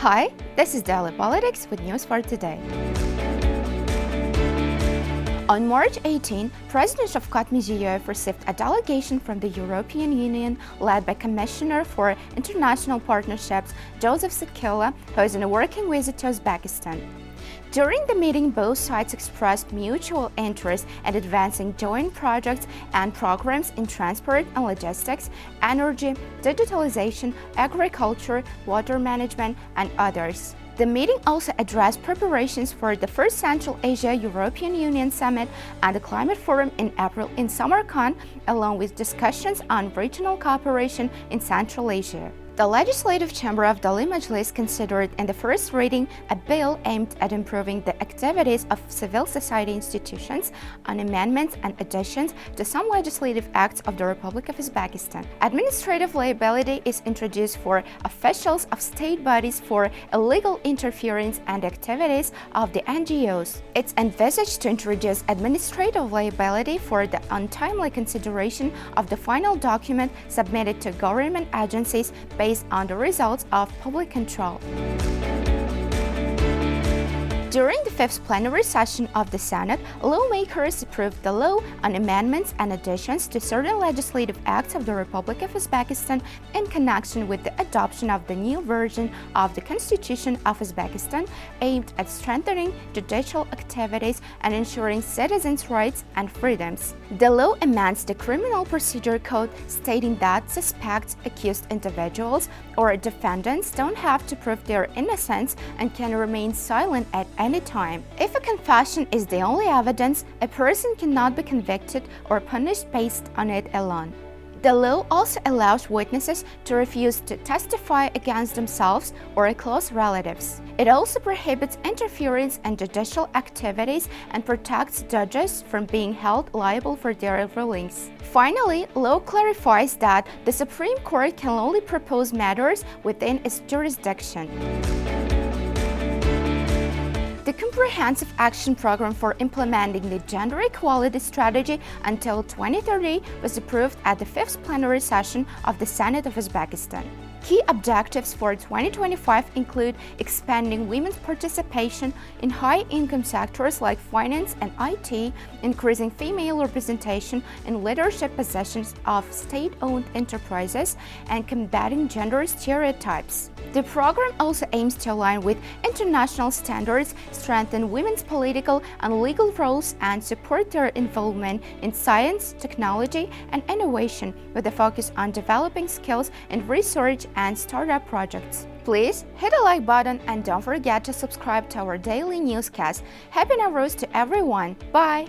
Hi, this is Daily Politics with news for today. On March 18, President of CAREC Mirziyoyev received a delegation from the European Union led by Commissioner for International Partnerships Joseph Sakila, who is on a working visit to Uzbekistan. During the meeting, both sides expressed mutual interest in advancing joint projects and programs in transport and logistics, energy, digitalization, agriculture, water management, and others. The meeting also addressed preparations for the first Central Asia-European Union Summit and the Climate Forum in April in Samarkand, along with discussions on regional cooperation in Central Asia. The Legislative Chamber of Dali Majlis considered in the first reading a bill aimed at improving the activities of civil society institutions on amendments and additions to some legislative acts of the Republic of Uzbekistan. Administrative liability is introduced for officials of state bodies for illegal interference and activities of the NGOs. It's envisaged to introduce administrative liability for the untimely consideration of the final document submitted to government agencies based on the results of public control. During the fifth plenary session of the Senate, lawmakers approved the law on amendments and additions to certain legislative acts of the Republic of Uzbekistan in connection with the adoption of the new version of the Constitution of Uzbekistan aimed at strengthening judicial activities and ensuring citizens' rights and freedoms. The law amends the Criminal Procedure Code, stating that suspects, accused individuals, or defendants don't have to prove their innocence and can remain silent at any time. If a confession is the only evidence, a person cannot be convicted or punished based on it alone. The law also allows witnesses to refuse to testify against themselves or close relatives. It also prohibits interference in judicial activities and protects judges from being held liable for their rulings. Finally, law clarifies that the Supreme Court can only propose matters within its jurisdiction. The Comprehensive Action Program for implementing the Gender Equality Strategy until 2030 was approved at the fifth plenary session of the Senate of Uzbekistan. Key objectives for 2025 include expanding women's participation in high-income sectors like finance and IT, increasing female representation in leadership positions of state-owned enterprises, and combating gender stereotypes. The program also aims to align with international standards, strengthen women's political and legal roles, and support their involvement in science, technology, and innovation, with a focus on developing skills in research and startup projects. Please hit the like button and don't forget to subscribe to our daily newscast. Happy Nowruz to everyone! Bye!